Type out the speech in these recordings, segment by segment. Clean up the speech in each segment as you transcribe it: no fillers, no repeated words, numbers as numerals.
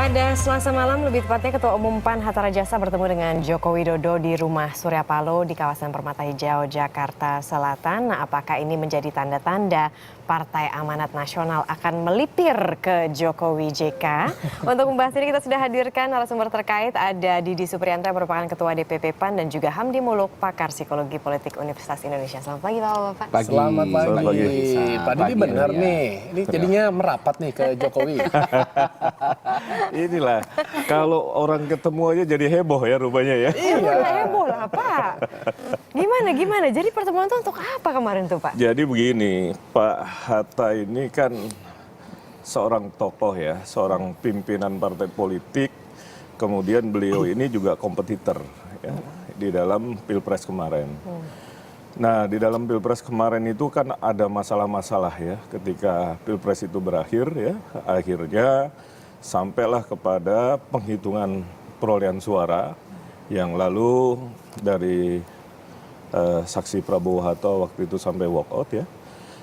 Pada Selasa malam, lebih tepatnya Ketua Umum PAN Hatta Rajasa bertemu dengan Joko Widodo di rumah Surya Paloh di kawasan Permata Hijau, Jakarta Selatan. Nah, apakah ini menjadi tanda-tanda Partai Amanat Nasional akan melipir ke Jokowi JK? Untuk membahas ini kita sudah hadirkan narasumber terkait, ada Didi Supriyanto yang merupakan Ketua DPP PAN dan juga Hamdi Muluk, pakar psikologi politik Universitas Indonesia. Selamat pagi Bapak-Bapak. Pagi. Selamat pagi. Pak Didi benar nih, ini jadinya merapat nih ke Jokowi. Inilah, kalau orang ketemu aja jadi heboh ya rupanya ya. Iya, heboh lah Pak. Gimana? Jadi pertemuan itu untuk apa kemarin tuh Pak? Jadi begini, Pak Hatta ini kan seorang tokoh ya, seorang pimpinan partai politik. Kemudian beliau ini juga kompetitor ya, di dalam Pilpres kemarin. Nah, di dalam Pilpres kemarin itu kan ada masalah-masalah ya, ketika Pilpres itu berakhir ya, akhirnya sampailah kepada penghitungan perolehan suara yang lalu dari saksi Prabowo Hatta waktu itu sampai walk out ya.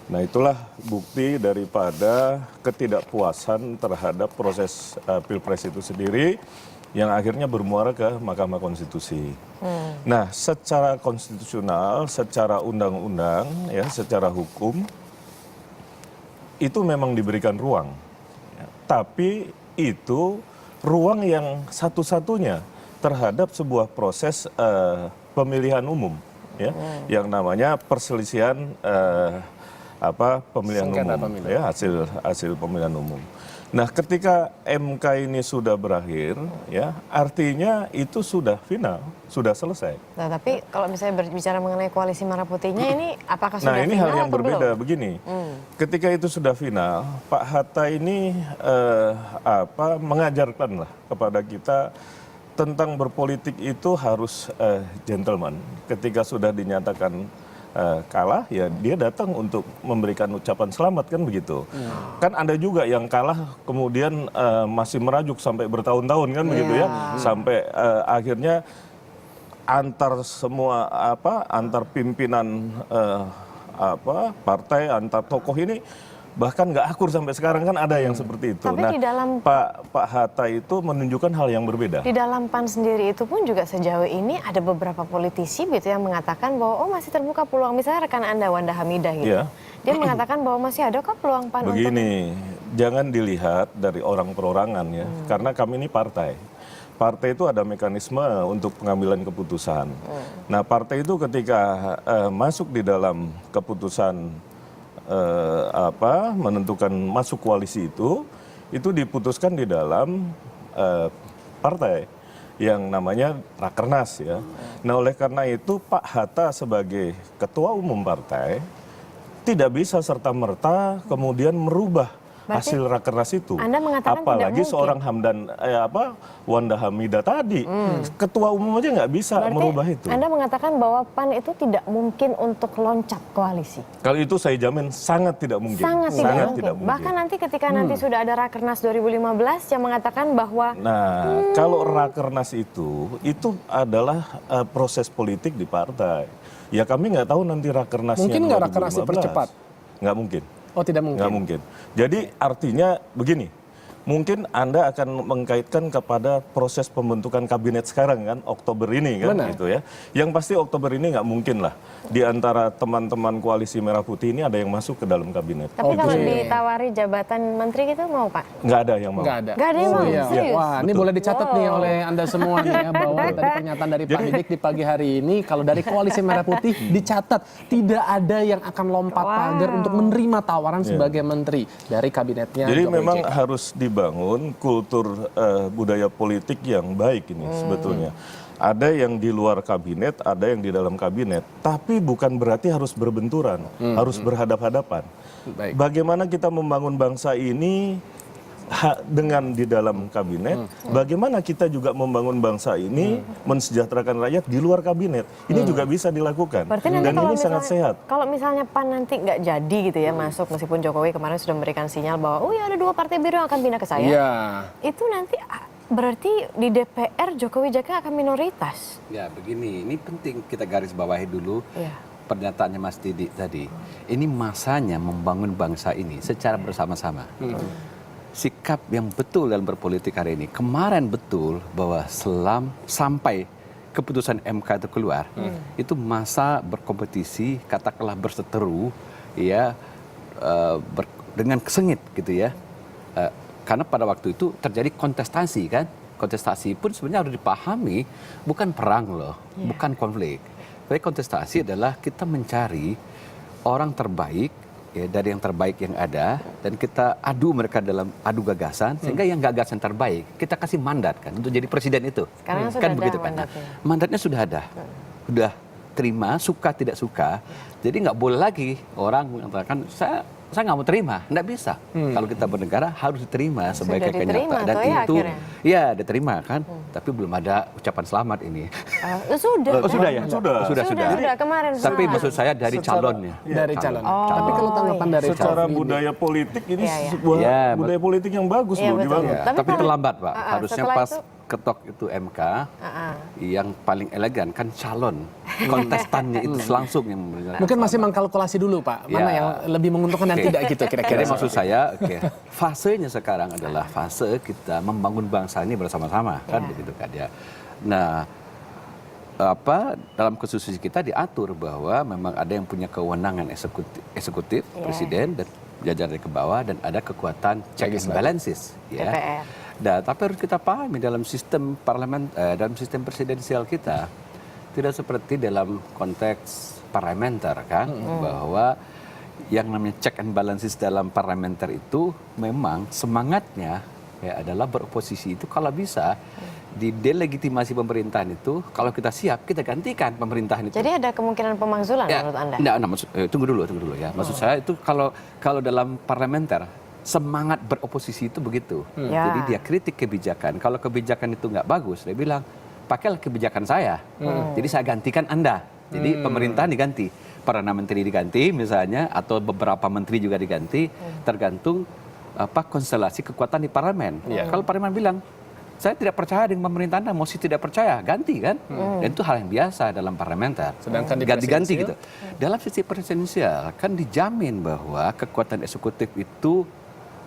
Nah, itulah bukti daripada ketidakpuasan terhadap proses Pilpres itu sendiri yang akhirnya bermuara ke Mahkamah Konstitusi. Nah, secara konstitusional, secara undang-undang ya, secara hukum itu memang diberikan ruang. Ya, tapi itu ruang yang satu-satunya terhadap sebuah proses pemilihan umum ya, yang namanya perselisihan pemilihan umum ya, hasil pemilihan umum. Nah, ketika MK ini sudah berakhir ya, artinya itu sudah final, sudah selesai. Nah, tapi kalau misalnya berbicara mengenai koalisi Merah Putihnya ini apakah sudah final? Nah, ini hal yang berbeda belum? Begini. Ketika itu sudah final, Pak Hatta ini mengajarkanlah kepada kita tentang berpolitik itu harus gentleman. Ketika sudah dinyatakan kalah, ya dia datang untuk memberikan ucapan selamat, kan begitu. Kan ada juga yang kalah kemudian masih merajuk sampai bertahun-tahun, kan begitu ya. Sampai akhirnya antar pimpinan partai, antar tokoh ini bahkan nggak akur sampai sekarang, kan ada yang seperti itu. Tapi nah, di dalam Pak Hatta itu menunjukkan hal yang berbeda. Di dalam PAN sendiri itu pun juga sejauh ini ada beberapa politisi gitu yang mengatakan bahwa masih terbuka peluang, misalnya rekan Anda Wanda Hamidah gitu. Ya. Dia mengatakan bahwa masih ada kok peluang PAN Begini, jangan dilihat dari orang perorangan ya, karena kami ini partai. Partai itu ada mekanisme untuk pengambilan keputusan. Nah, partai itu ketika masuk di dalam keputusan menentukan masuk koalisi itu diputuskan di dalam partai yang namanya Rakernas ya. Nah, oleh karena itu Pak Hatta sebagai ketua umum partai tidak bisa serta-merta kemudian merubah hasil Rakernas itu. Anda mengatakan apalagi tidak seorang Wanda Hamidah tadi, ketua umum aja nggak bisa merubah itu. Anda mengatakan bahwa PAN itu tidak mungkin untuk loncat koalisi. Kalau itu saya jamin sangat tidak mungkin. Sangat tidak mungkin. Bahkan nanti ketika nanti sudah ada Rakernas 2015 yang mengatakan bahwa kalau Rakernas itu adalah proses politik di partai. Ya, kami nggak tahu nanti Rakernasnya mungkin nggak Rakernas dipercepat? Nggak mungkin. Oh, tidak mungkin? Nggak mungkin. Jadi artinya begini, mungkin Anda akan mengkaitkan kepada proses pembentukan kabinet sekarang kan, Oktober ini kan. Benar. Gitu ya. Yang pasti Oktober ini nggak mungkin lah. Di antara teman-teman koalisi Merah Putih ini ada yang masuk ke dalam kabinet. Tapi kalau ditawari jabatan menteri gitu mau Pak? Nggak ada yang mau. Nggak ada. Nggak ada yang mau? Iya. Serius? Wah, ini boleh dicatat nih oleh Anda semua nih ya, bahwa tadi pernyataan dari Pak Didik di pagi hari ini, kalau dari koalisi Merah Putih dicatat tidak ada yang akan lompat pagar untuk menerima tawaran sebagai menteri dari kabinetnya. Jadi Jokowi memang JK. harus dibangun kultur budaya politik yang baik ini sebetulnya. Ada yang di luar kabinet, ada yang di dalam kabinet. Tapi bukan berarti harus berbenturan, harus berhadap-hadapan. Baik. Bagaimana kita membangun bangsa ini dengan di dalam kabinet, bagaimana kita juga membangun bangsa ini, mensejahterakan rakyat di luar kabinet. Ini juga bisa dilakukan. Berarti nanti dan ini sangat sehat. Kalau misalnya PAN nanti nggak jadi gitu ya masuk, meskipun Jokowi kemarin sudah memberikan sinyal bahwa ya ada 2 partai biru yang akan pindah ke saya. Iya. Itu nanti berarti di DPR Jokowi JK akan minoritas. Ya begini, ini penting kita garis bawahi dulu. Iya. Pernyataannya Mas Didi tadi. Ini masanya membangun bangsa ini secara bersama-sama. sikap yang betul dalam berpolitik hari ini. Kemarin betul bahwa sampai keputusan MK itu keluar, itu masa berkompetisi, katakanlah berseteru, ya dengan sengit gitu ya. Karena pada waktu itu terjadi kontestasi kan, kontestasi pun sebenarnya harus dipahami bukan perang loh, bukan konflik. Tapi kontestasi adalah kita mencari orang terbaik ya, dari yang terbaik yang ada, dan kita adu mereka dalam adu gagasan, sehingga yang gagasan terbaik kita kasih mandat kan untuk jadi presiden itu. Sekarang sudah kan ada begitu kan. mandatnya. Mandatnya sudah ada, sudah terima, suka tidak suka. Jadi nggak boleh lagi orang mengatakan saya nggak mau terima, nggak bisa. Kalau kita bernegara harus diterima sebagai diterima, kenyataan, dan toh ya itu akhirnya? ya diterima kan. Tapi belum ada ucapan selamat ini. Sudah. Oh, sudah ya? Sudah kemarin. Tapi semalam. maksud saya dari calonnya. Dari calon. Oh, Tapi kalau tanggapan dari Secara Prof. budaya politik ini Iya, iya. sebuah Iya, budaya politik yang bagus Iya, loh betul. dibangun. Tapi Tapi kalau- terlambat Pak. Harusnya setelah pas itu- ketok itu MK, Ah, yang paling elegan kan calon kontestannya itu langsung yang memberikan. Mungkin masih mengkalkulasi dulu Pak, mana Ya. yang lebih menguntungkan dan Oke. tidak gitu kira-kira. Jadi maksud saya, fasenya sekarang adalah fase kita membangun bangsa ini bersama-sama, kan begitu kan ya. Nah, dalam konstitusi kita diatur bahwa memang ada yang punya kewenangan eksekutif presiden dan jajaran ke bawah, dan ada kekuatan check and balances ya. DPR. Nah, tapi harus kita pahami dalam sistem dalam sistem presidensial kita tidak seperti dalam konteks parlementer kan, bahwa yang namanya check and balances dalam parlementer itu memang semangatnya ya adalah beroposisi itu kalau bisa di delegitimasi pemerintahan itu, kalau kita siap kita gantikan pemerintahan itu. Jadi ada kemungkinan pemakzulan menurut Anda? Tunggu dulu ya. Maksud saya itu kalau dalam parlementer semangat beroposisi itu begitu. Ya. Jadi dia kritik kebijakan. Kalau kebijakan itu nggak bagus, dia bilang pakailah kebijakan saya. Jadi saya gantikan Anda. Jadi pemerintahan diganti, perdana menteri diganti misalnya, atau beberapa menteri juga diganti, tergantung konstelasi kekuatan di parlemen. Kalau parlemen bilang saya tidak percaya dengan pemerintahan, mesti tidak percaya, ganti kan? Dan itu hal yang biasa dalam parlementer. Sedangkan di ganti-ganti presidensial? gitu. Dalam sisi presidensial kan dijamin bahwa kekuatan eksekutif itu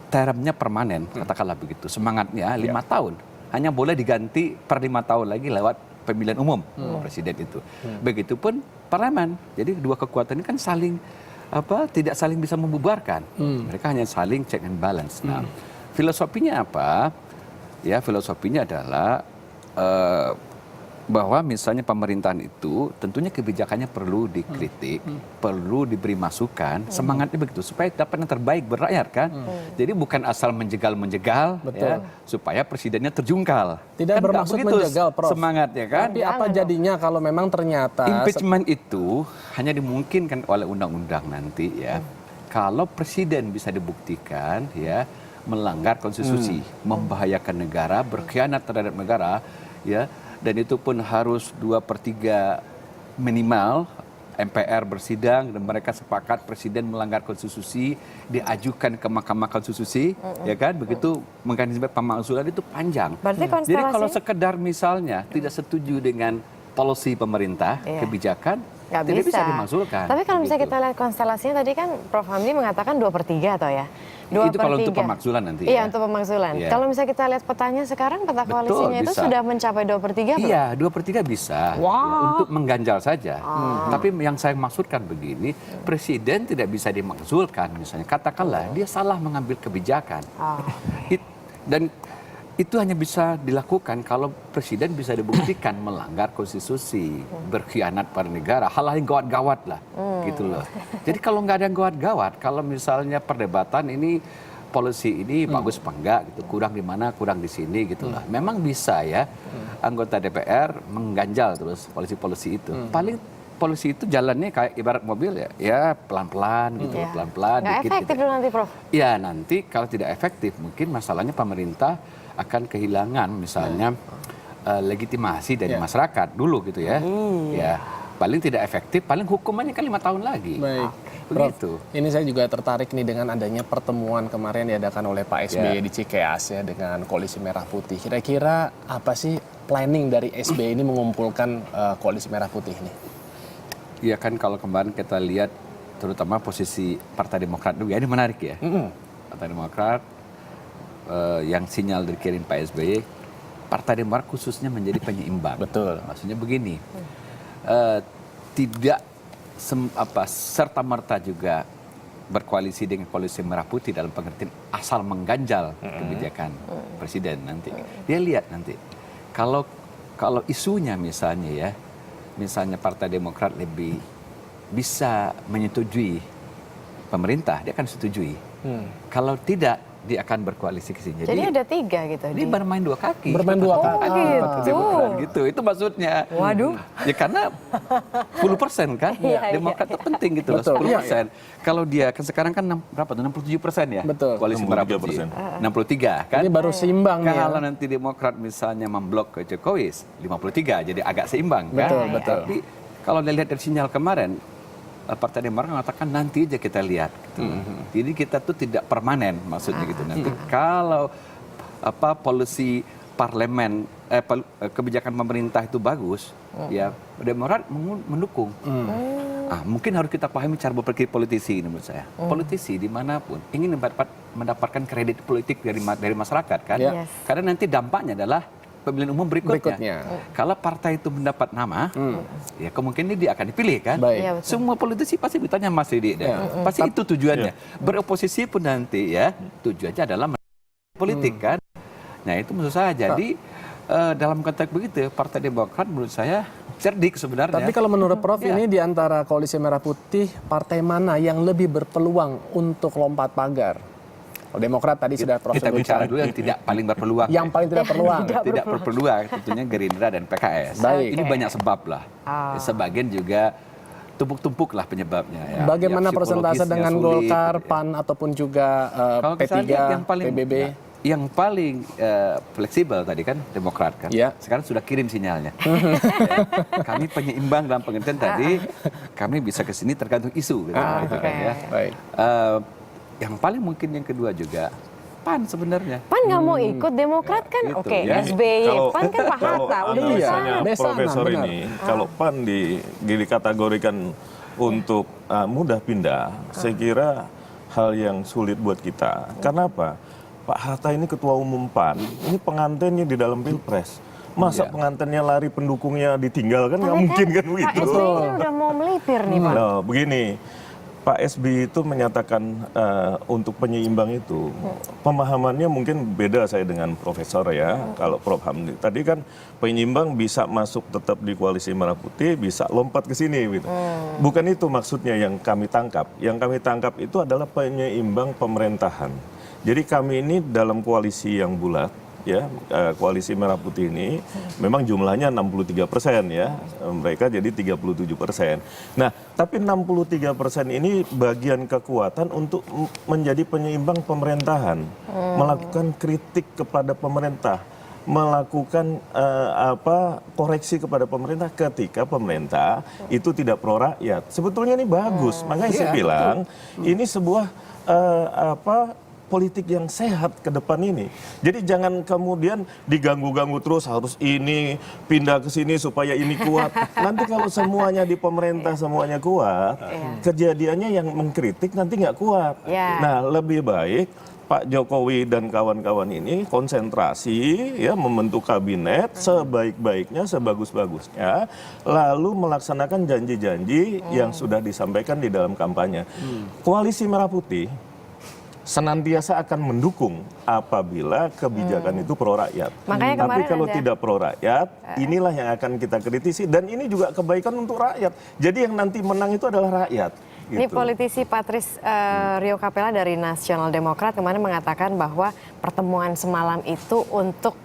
termnya permanen, katakanlah begitu. Semangatnya 5 tahun. Hanya boleh diganti per 5 tahun lagi lewat pemilihan umum presiden itu. Begitupun parlemen. Jadi dua kekuatan ini kan saling tidak saling bisa membubarkan. Mereka hanya saling check and balance. Nah, filosofinya apa? Ya, filosofinya adalah bahwa misalnya pemerintahan itu tentunya kebijakannya perlu dikritik, perlu diberi masukan, semangatnya begitu supaya dapat yang terbaik berakyat kan. Jadi bukan asal menjegal ya, supaya presidennya terjungkal. Tidak Kan bermaksud nggak begitu menjegal, Prof. semangatnya kan. Tapi apa jadinya kalau memang ternyata Impeachment itu hanya dimungkinkan oleh undang-undang nanti ya. Kalau presiden bisa dibuktikan ya melanggar konstitusi, membahayakan negara, berkhianat terhadap negara ya, dan itu pun harus 2/3 minimal MPR bersidang dan mereka sepakat presiden melanggar konstitusi, diajukan ke Mahkamah Konstitusi, ya kan? Begitu mekanisme pemakzulan itu panjang. Berarti Jadi kalau konstelasi sekedar misalnya tidak setuju dengan policy pemerintah, kebijakan, nggak tidak bisa dimakzulkan. Tapi kalau misalnya Begitu. kita lihat konstelasinya tadi kan Prof. Hamdi mengatakan 2/3 atau ya? Itu kalau untuk pemakzulan nanti Iya, ya. untuk pemakzulan. Iya. Kalau misalnya kita lihat petanya sekarang, peta Betul, koalisinya itu bisa. sudah mencapai 2/3 belum? Iya, 2/3 bisa ya, untuk mengganjal saja. Tapi yang saya maksudkan begini, presiden tidak bisa dimakzulkan misalnya. Katakanlah dia salah mengambil kebijakan. Dan itu hanya bisa dilakukan kalau presiden bisa dibuktikan melanggar konstitusi, berkhianat pada negara, hal-hal yang gawat-gawat lah, gitu loh. Jadi kalau nggak ada yang gawat-gawat, kalau misalnya perdebatan ini policy ini bagus apa enggak gitu, kurang di mana, kurang di sini gitu lah. Memang bisa ya anggota DPR mengganjal terus polisi-polisi itu. Paling polisi itu jalannya kayak ibarat mobil ya pelan-pelan gitu, pelan-pelan Nggak dikit efektif gitu. dulu nanti Prof. Ya nanti kalau tidak efektif mungkin masalahnya pemerintah akan kehilangan misalnya legitimasi dari masyarakat dulu gitu ya. Ya paling tidak efektif, paling hukumannya kan 5 tahun lagi. Baik, Begitu. Prof. Ini saya juga tertarik nih dengan adanya pertemuan kemarin diadakan oleh Pak SBY di Cikeas ya dengan Koalisi Merah Putih. Kira-kira apa sih planning dari SBY ini mengumpulkan Koalisi Merah Putih ini? Iya kan kalau kemarin kita lihat terutama posisi Partai Demokrat juga ini menarik ya. Partai Demokrat yang sinyal dikirim Pak SBY, Partai Demokrat khususnya menjadi penyeimbang. Betul. Maksudnya begini, tidak serta-merta juga berkoalisi dengan koalisi Merah Putih dalam pengertian asal mengganjal kebijakan presiden nanti. Dia lihat nanti, kalau isunya misalnya Partai Demokrat lebih bisa menyetujui pemerintah, dia akan setujui. Kalau tidak, dia akan berkoalisi ke sini. Jadi ada 3 gitu. Dia bermain 2 kaki. Bermain 2 kaki. Gitu. Gitu. Itu maksudnya. Waduh. Ya karena 10% kan. Iya, Demokrat itu penting gitu loh. Betul. 10%. Kalau dia sekarang kan berapa tuh? 67% ya. Betul. Koalisi Merah Putih. 63 kan. Ini baru seimbang nih ya. Kalau nanti Demokrat misalnya memblok ke Jokowi 53, jadi agak seimbang kan. Betul, betul. Tapi kalau dilihat dari sinyal kemarin, Partai Demokrat mengatakan nanti aja kita lihat. Gitu. Jadi kita tuh tidak permanen maksudnya gitu. Nanti kalau polisi parlemen kebijakan pemerintah itu bagus, ya Demokrat mendukung. Mungkin harus kita pahami cara berpikir politisi ini menurut saya. Politisi dimanapun ingin mendapatkan kredit politik dari masyarakat kan. Yes. Karena nanti dampaknya adalah pemilihan umum berikutnya. Kalau partai itu mendapat nama, ya kemungkinan dia akan dipilih kan. Baik. Iya, betul. Semua politisi pasti bertanya Mas Didi, pasti itu tujuannya. Beroposisi pun nanti ya tujuannya adalah politik kan. Nah itu maksud saya. Jadi dalam konteks begitu Partai Demokrat menurut saya cerdik sebenarnya. Tapi kalau menurut Prof ini di antara koalisi Merah Putih, partai mana yang lebih berpeluang untuk lompat pagar? Kalau Demokrat tadi sudah Prof kita bicara dulu yang tidak paling berpeluang. Yang paling tidak peluang. Tidak berpeluang tentunya Gerindra dan PKS. Baik. Ini banyak sebab lah. Sebagian juga tumpuk-tumpuk lah penyebabnya. Ya. Bagaimana Ya, persentase psikologisnya dengan sulit, Golkar, gitu ya. PAN ataupun juga Kalau P3, saya lihat PBB? yang paling fleksibel tadi kan Demokrat kan. Ya. Sekarang sudah kirim sinyalnya. Kami penyeimbang dalam pengertian tadi, kami bisa ke sini tergantung isu gitu, gitu kan ya. Baik. Yang paling mungkin yang kedua juga PAN sebenarnya. PAN nggak mau ikut, Demokrat kan gitu. oke, Ya, SBY, kalau- PAN kan Pak Kalau Hatta, udah analisanya Besanan, Profesor benar. ini, kalau PAN dikategorikan untuk mudah pindah, saya kira hal yang sulit buat kita. Karena apa? Pak Hatta ini ketua umum PAN, ini pengantennya di dalam Pilpres. Masa pengantennya lari, pendukungnya ditinggalkan? Nggak mungkin kan begitu. Pak SBY ini udah mau melipir nih Pak. Nah, begini, Pak SBY itu menyatakan untuk penyeimbang itu, pemahamannya mungkin beda saya dengan Profesor ya. Kalau Prof Hamdi tadi kan penyeimbang bisa masuk tetap di koalisi Merah Putih, bisa lompat ke sini gitu. Bukan itu maksudnya yang kami tangkap. Yang kami tangkap itu adalah penyeimbang pemerintahan. Jadi kami ini dalam koalisi yang bulat, ya koalisi Merah Putih ini memang jumlahnya 63% ya, mereka jadi 37%. Nah, tapi 63% ini bagian kekuatan untuk menjadi penyeimbang pemerintahan, melakukan kritik kepada pemerintah, melakukan koreksi kepada pemerintah ketika pemerintah itu tidak pro rakyat. Sebetulnya ini bagus, makanya saya bilang ini sebuah politik yang sehat ke depan ini. Jadi jangan kemudian diganggu-ganggu terus harus ini pindah ke sini supaya ini kuat. Nanti kalau semuanya di pemerintah semuanya kuat, kejadiannya yang mengkritik nanti nggak kuat. Nah, lebih baik Pak Jokowi dan kawan-kawan ini konsentrasi ya membentuk kabinet sebaik-baiknya, sebagus-bagusnya, lalu melaksanakan janji-janji yang sudah disampaikan di dalam kampanye. Koalisi Merah Putih senantiasa akan mendukung apabila kebijakan itu pro rakyat. Makanya Tapi kemarin kalau ada- tidak pro rakyat, inilah yang akan kita kritisi dan ini juga kebaikan untuk rakyat. Jadi yang nanti menang itu adalah rakyat. Ini Gitu. politisi Patris Rio Capella dari Nasional Demokrat kemarin mengatakan bahwa pertemuan semalam itu untuk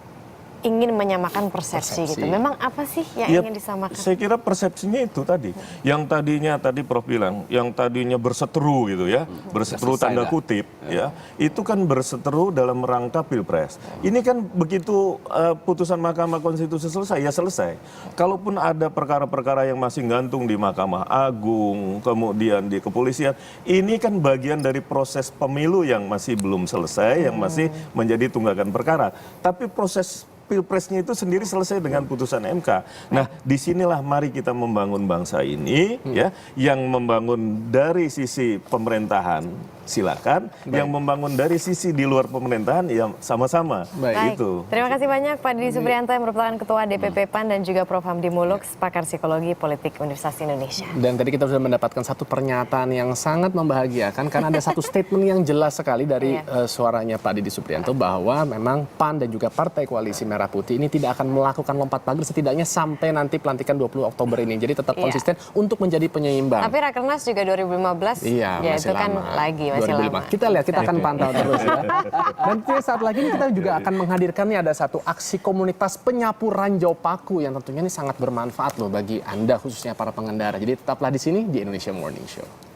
ingin menyamakan persepsi gitu. Memang apa sih yang Ya, ingin disamakan? saya kira persepsinya itu tadi. Yang tadinya tadi Prof bilang, yang tadinya berseteru gitu ya, berseteru Selesai tanda dah. kutip ya. Itu kan berseteru dalam rangka Pilpres. Ini kan begitu putusan Mahkamah Konstitusi selesai ya selesai. Kalaupun ada perkara-perkara yang masih gantung di Mahkamah Agung, kemudian di kepolisian, ini kan bagian dari proses pemilu yang masih belum selesai, yang masih menjadi tunggakan perkara. Tapi proses Pilpresnya itu sendiri selesai dengan putusan MK. Nah, disinilah mari kita membangun bangsa ini, ya, yang membangun dari sisi pemerintahan silakan. Yang membangun dari sisi di luar pemerintahan ya sama-sama. Baik. Gitu. Terima kasih banyak Pak Didi Suprianto yang merupakan Ketua DPP PAN dan juga Prof. Hamdi Muluk, pakar psikologi politik Universitas Indonesia. Dan tadi kita sudah mendapatkan satu pernyataan yang sangat membahagiakan karena ada satu statement yang jelas sekali dari suaranya Pak Didi Suprianto bahwa memang PAN dan juga Partai Koalisi Merah Putih ini tidak akan melakukan lompat pagar setidaknya sampai nanti pelantikan 20 Oktober ini. Jadi tetap konsisten untuk menjadi penyeimbang. Tapi Rakernas juga 2015, Iya, ya masih itu kan lama. lagi masih 2005. lama. Kita lihat, kita akan pantau terus ya. Nanti saat lagi ini kita juga akan menghadirkan nih ada satu aksi komunitas penyapu ranjau paku yang tentunya ini sangat bermanfaat loh bagi Anda khususnya para pengendara. Jadi tetaplah di sini di Indonesia Morning Show.